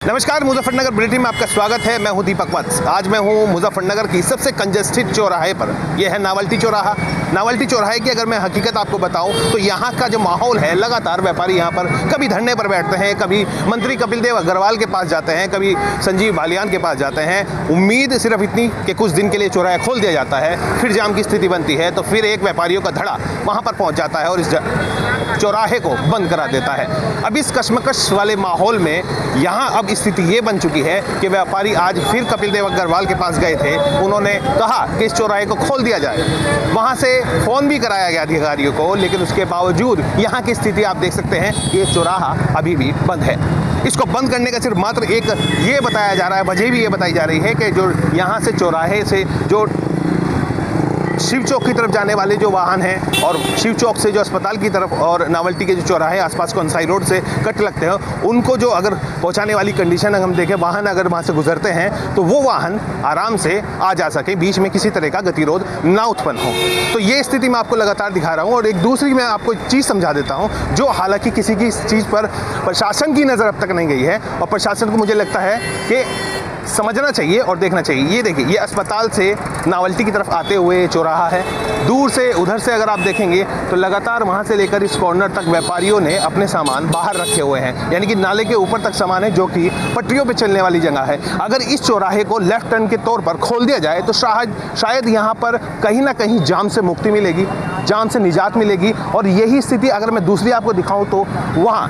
नमस्कार, मुजफ्फरनगर बुलेटिन में आपका स्वागत है। मैं हूं दीपक वत्स। आज मैं हूं मुजफ्फरनगर की सबसे कंजेस्टेड चौराहे पर। यह है नावल्टी चौराहा। नावल्टी चौराहे की अगर मैं हकीकत आपको बताऊं तो यहाँ का जो माहौल है, लगातार व्यापारी यहाँ पर कभी धरने पर बैठते हैं, कभी मंत्री कपिल देव अग्रवाल के पास जाते हैं, कभी संजीव बालियान के पास जाते हैं। उम्मीद सिर्फ इतनी कि कुछ दिन के लिए चौराहा खोल दिया जाता है, फिर जाम की स्थिति बनती है तो फिर एक व्यापारियों का धड़ा वहाँ पर पहुँच जाता है और इस चौराहे को बंद करा देता है। अब इस कश्मकश वाले माहौल में यहाँ अब स्थिति ये बन चुकी है कि व्यापारी आज फिर कपिल देव अग्रवाल के पास गए थे। उन्होंने कहा कि इस चौराहे को खोल दिया जाए। वहाँ से फ़ोन भी कराया गया अधिकारियों को, लेकिन उसके बावजूद यहाँ की स्थिति आप देख सकते हैं कि ये चौराहा अभी भी बंद है। इसको बंद करने का सिर्फ मात्र एक ये बताया जा रहा है, वजह भी ये बताई जा रही है कि जो यहाँ से चौराहे से जो शिव चौक की तरफ जाने वाले जो वाहन हैं और शिव चौक से जो अस्पताल की तरफ और नावल्टी के जो चौराहे आसपास कौनसाई रोड से कट लगते हैं, उनको जो अगर पहुंचाने वाली कंडीशन अगर हम देखें, वाहन अगर वहां से गुजरते हैं तो वो वाहन आराम से आ जा सके, बीच में किसी तरह का गतिरोध ना उत्पन्न हो। तो ये स्थिति मैं आपको लगातार दिखा रहा हूँ। और एक दूसरी मैं आपको एक चीज़ समझा देता हूँ, जो हालांकि किसी की इस चीज़ पर प्रशासन की नज़र अब तक नहीं गई है और प्रशासन को मुझे लगता है कि समझना चाहिए और देखना चाहिए। ये देखिए, ये अस्पताल से नावल्टी की तरफ आते हुए चौराहा है। दूर से उधर से अगर आप देखेंगे तो लगातार वहाँ से लेकर इस कॉर्नर तक व्यापारियों ने अपने सामान बाहर रखे हुए हैं, यानी कि नाले के ऊपर तक सामान है, जो कि पटरियों पे चलने वाली जगह है। अगर इस चौराहे को लेफ्ट टर्न के तौर पर खोल दिया जाए तो शायद यहाँ पर कहीं ना कहीं जाम से मुक्ति मिलेगी, जाम से निजात मिलेगी। और यही स्थिति अगर मैं दूसरी आपको दिखाऊँ तो वहाँ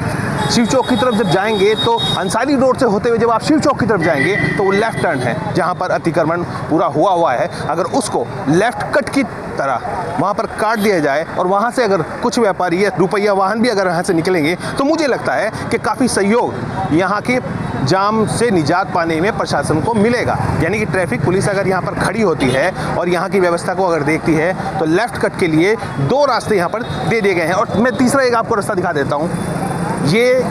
शिव चौक की तरफ जब जाएंगे तो अंसारी रोड से होते हुए जब आप शिव चौक की तरफ जाएंगे तो वो लेफ्ट टर्न है, जहाँ पर अतिक्रमण पूरा हुआ है। अगर उसको लेफ्ट कट की तरह वहाँ पर काट दिया जाए और वहाँ से अगर कुछ व्यापारी या रुपया वाहन भी अगर यहाँ से निकलेंगे तो मुझे लगता है कि काफ़ी सहयोग यहाँ के जाम से निजात पाने में प्रशासन को मिलेगा। यानी कि ट्रैफिक पुलिस अगर यहाँ पर खड़ी होती है और यहाँ की व्यवस्था को अगर देखती है तो लेफ्ट कट के लिए दो रास्ते यहाँ पर दे दिए गए हैं। और मैं तीसरा एक आपको रास्ता दिखा देता हूँ। ये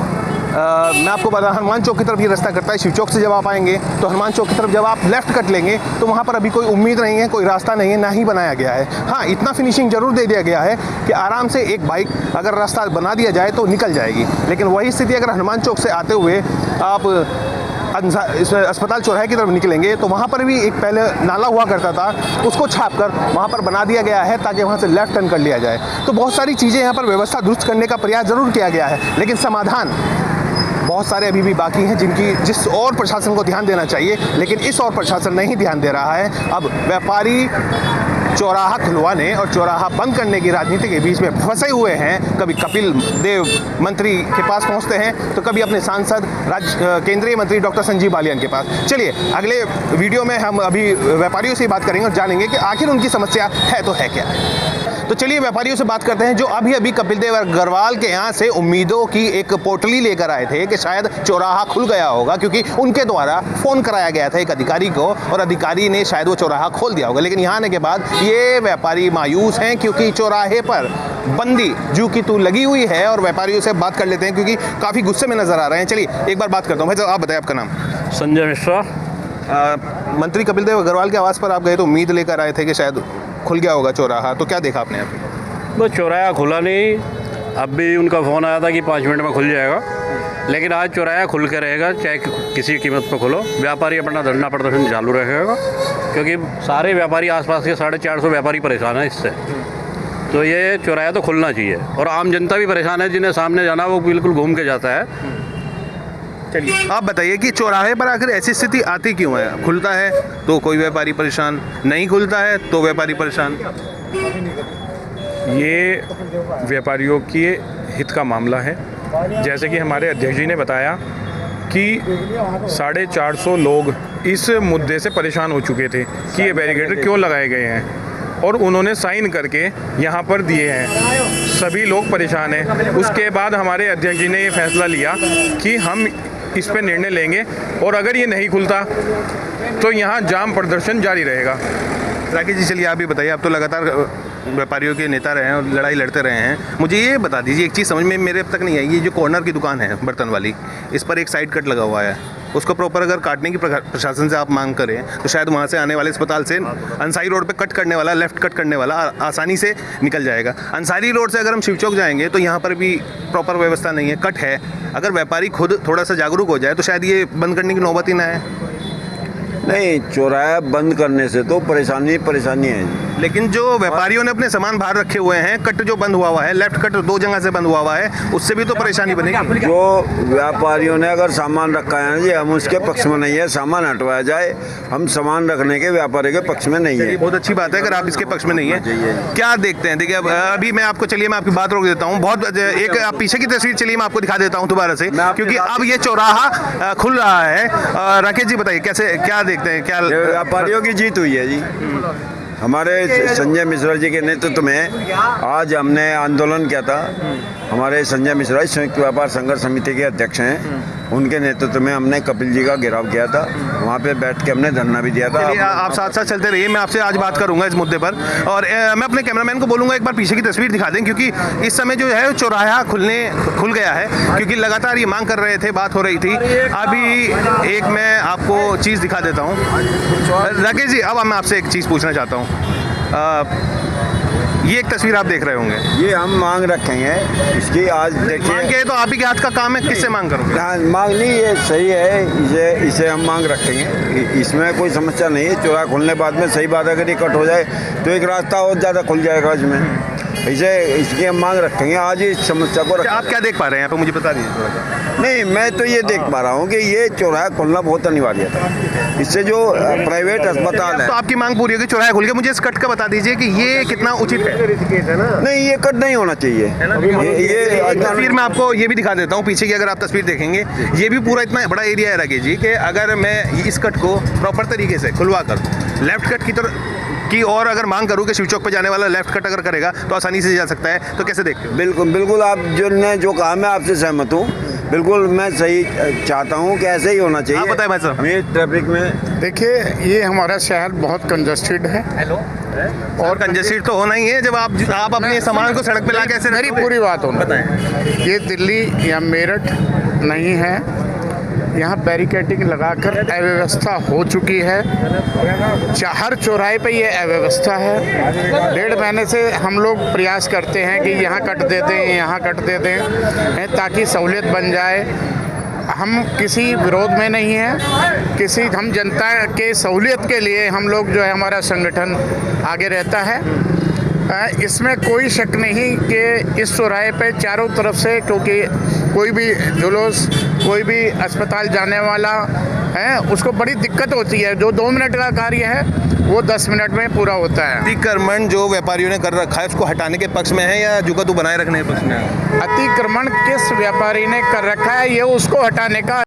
मैं आपको बता, हनुमान चौक की तरफ ये रास्ता करता है। शिव चौक से जब आप आएंगे तो हनुमान चौक की तरफ जब आप लेफ्ट कट लेंगे तो वहाँ पर अभी कोई उम्मीद नहीं है, कोई रास्ता नहीं है, ना ही बनाया गया है। हाँ, इतना फिनिशिंग जरूर दे दिया गया है कि आराम से एक बाइक अगर रास्ता बना दिया जाए तो निकल जाएगी। लेकिन वही स्थिति अगर हनुमान चौक से आते हुए आप अस्पताल चौराहे की तरफ निकलेंगे तो वहाँ पर भी एक पहले नाला हुआ करता था, उसको छाप कर वहाँ पर बना दिया गया है ताकि वहाँ से लेफ्ट टर्न कर लिया जाए। तो बहुत सारी चीज़ें यहाँ पर व्यवस्था दुरुस्त करने का प्रयास ज़रूर किया गया है, लेकिन समाधान बहुत सारे अभी भी बाकी हैं जिस और प्रशासन को ध्यान देना चाहिए, लेकिन इस और प्रशासन नहीं ध्यान दे रहा है। अब व्यापारी चौराहा खुलवाने और चौराहा बंद करने की राजनीति के बीच में फंसे हुए हैं। कभी कपिल देव मंत्री के पास पहुंचते हैं तो कभी अपने सांसद केंद्रीय मंत्री डॉक्टर संजीव बालियान के पास। चलिए, अगले वीडियो में हम अभी व्यापारियों से बात करेंगे और जानेंगे कि आखिर उनकी समस्या है तो है क्या। तो चलिए व्यापारियों से बात करते हैं, जो अभी कपिल देव अग्रवाल के यहाँ से उम्मीदों की एक पोटली लेकर आए थे कि शायद चौराहा खुल गया होगा, क्योंकि उनके द्वारा फ़ोन कराया गया था एक अधिकारी को और अधिकारी ने शायद वो चौराहा खोल दिया होगा। लेकिन यहाँ आने के बाद ये व्यापारी मायूस हैं, क्योंकि चौराहे पर बंदी जू की तू लगी हुई है। और व्यापारियों से बात कर लेते हैं क्योंकि काफ़ी गुस्से में नजर आ रहे हैं। चलिए एक बार बात करता हूँ। भाई साहब, आप बताएं आपका नाम। संजय मिश्रा। मंत्री कपिल देव अग्रवाल के आवास पर आप गए तो उम्मीद लेकर आए थे कि शायद खुल गया होगा चौराहा, तो क्या देखा आपने यहाँ पे? बस चौराहा खुला नहीं। अब भी उनका फ़ोन आया था कि 5 मिनट में खुल जाएगा, लेकिन आज चौराहा खुल के रहेगा, चाहे किसी कीमत पर खुलो। व्यापारी अपना धरना प्रदर्शन चालू रखेगा, क्योंकि सारे व्यापारी आसपास के 450 व्यापारी परेशान हैं इससे। तो ये चौराहा तो खुलना चाहिए। और आम जनता भी परेशान है, जिन्हें सामने जाना वो बिल्कुल घूम के जाता है। चलिए आप बताइए कि चौराहे पर आखिर ऐसी स्थिति आती क्यों है? खुलता है तो कोई व्यापारी परेशान, नहीं खुलता है तो व्यापारी परेशान। ये व्यापारियों के हित का मामला है। जैसे कि हमारे अध्यक्ष जी ने बताया कि 450 लोग इस मुद्दे से परेशान हो चुके थे कि ये बैरिकेड क्यों लगाए गए हैं, और उन्होंने साइन करके यहाँ पर दिए हैं। सभी लोग परेशान हैं। उसके बाद हमारे अध्यक्ष जी ने ये फैसला लिया कि हम इस पर निर्णय लेंगे, और अगर ये नहीं खुलता तो यहाँ जाम प्रदर्शन जारी रहेगा। राकेश जी, चलिए आप भी बताइए, आप तो लगातार व्यापारियों के नेता रहे हैं और लड़ाई लड़ते रहे हैं। मुझे ये बता दीजिए, एक चीज़ समझ में मेरे अब तक नहीं आई, ये जो कॉर्नर की दुकान है बर्तन वाली, इस पर एक साइड कट लगा हुआ है, उसको प्रॉपर अगर काटने की प्रशासन से आप मांग करें तो शायद वहाँ से आने वाले अस्पताल से अंसारी रोड पे कट करने वाला, लेफ्ट कट करने वाला आसानी से निकल जाएगा। अंसारी रोड से अगर हम शिव चौक जाएंगे तो यहाँ पर भी प्रॉपर व्यवस्था नहीं है, कट है। अगर व्यापारी खुद थोड़ा सा जागरूक हो जाए तो शायद ये बंद करने की नौबत ही ना है। नहीं, चौराहा बंद करने से तो परेशानी है जी। लेकिन जो व्यापारियों ने अपने सामान बाहर रखे हुए हैं, कट जो बंद हुआ हुआ है, लेफ्ट कट 2 जगह से बंद हुआ हुआ है, उससे भी तो परेशानी बनेगी। जो व्यापारियों ने अगर सामान रखा है ना जी, हम उसके पक्ष में नहीं है, सामान हटवाया जाए। हम सामान रखने के व्यापारी के पक्ष में नहीं है। बहुत अच्छी बात है अगर आप इसके पक्ष में नहीं है। क्या देखते हैं, देखिए अभी मैं आपको, चलिए मैं आपकी बात रोक देता हूँ। बहुत एक आप पीछे की तस्वीर चलिए मैं आपको दिखा देता हूँ दोबारा से, क्योंकि अब ये चौराहा खुल रहा है। राकेश जी बताइए कैसे, क्या देखते हैं, क्या व्यापारियों की जीत हुई है जी। हमारे संजय मिश्रा जी के नेतृत्व में आज हमने आंदोलन किया था। हमारे संजय मिश्रा संयुक्त व्यापार संघर्ष समिति के अध्यक्ष हैं, उनके नेतृत्व में हमने कपिल जी का घेराव किया था। वहाँ पे बैठ के हमने धरना भी दिया था। आप साथ साथ चलते रहिए, मैं आपसे आज बात करूंगा इस मुद्दे पर। और मैं अपने कैमरामैन को बोलूंगा एक बार पीछे की तस्वीर दिखा दें, क्योंकि इस समय जो है चौराहा खुल गया है, क्योंकि लगातार ये मांग कर रहे थे, बात हो रही थी। अभी एक मैं आपको चीज़ दिखा देता हूँ। राकेश जी, अब मैं आपसे एक चीज़ पूछना चाहता हूँ। ये एक तस्वीर आप देख रहे होंगे, ये हम मांग रखेंगे इसकी। आज देखिए, मांग के तो आप ही के हाथ का काम है, किससे मांग करोगे? हाँ, मांग नहीं, ये सही है, इसे हम मांग रखेंगे। इसमें कोई समस्या नहीं है। चौराहा खुलने बाद में सही बात है, अगर ये कट हो जाए तो एक रास्ता और ज़्यादा खुल जाएगा इसमें। इसकी हम मांग रखेंगे आज इस समस्या को। आप क्या देख पा रहे हैं यहाँ पे, मुझे बता दीजिए थोड़ा सा। नहीं, मैं तो ये देख पा रहा हूँ कि ये चौराहा खुलना बहुत अनिवार्य था। इससे जो प्राइवेट अस्पताल है, तो आपकी मांग पूरी होगी, चौराहा खुल गया। मुझे इस कट का बता दीजिए कि ये कितना उचित है। नहीं, ये कट नहीं होना चाहिए। ये तस्वीर में आपको ये भी दिखा देता हूँ पीछे की, अगर आप तस्वीर देखेंगे, ये भी पूरा इतना बड़ा एरिया है राकेश जी, कि अगर मैं इस कट को प्रॉपर तरीके से खुलवा कर लेफ्ट कट की और अगर मांग करूँ कि शिव चौक पे जाने वाला लेफ्ट कट अगर करेगा तो आसानी से जा सकता है, तो कैसे देखते हो? बिल्कुल आप जो कहा, मैं आपसे सहमत हूँ। बिल्कुल मैं सही चाहता हूँ कि ऐसे ही होना चाहिए। आप बताएं भाई साहब। हमें ट्रैफिक में, देखिए, ये हमारा शहर बहुत कंजस्टेड है। और कंजेस्टेड तो होना ही है जब आप अपने सामान को सड़क पे ला कैसे। मेरी पूरी बात होना, बताएं। ये दिल्ली या मेरठ नहीं है। यहाँ बैरिकेडिंग लगाकर अव्यवस्था हो चुकी है। हर चौराहे पे ये अव्यवस्था है। 1.5 महीने से हम लोग प्रयास करते हैं कि यहाँ कट दे दें, यहाँ कट दे दें, ताकि सहूलियत बन जाए। हम किसी विरोध में नहीं हैं, हम जनता के सहूलियत के लिए हम लोग जो है, हमारा संगठन आगे रहता है। इसमें कोई शक नहीं कि इस चौराहे पे चारों तरफ से, क्योंकि कोई भी जुलूस, कोई भी अस्पताल जाने वाला है, उसको बड़ी दिक्कत होती है। जो 2 मिनट का कार्य है वो 10 मिनट में पूरा होता है। अतिक्रमण जो व्यापारियों ने कर रखा है उसको हटाने के पक्ष में है या जुगातू बनाए रखने के पक्ष में है? अतिक्रमण किस व्यापारी ने कर रखा है, ये उसको हटाने का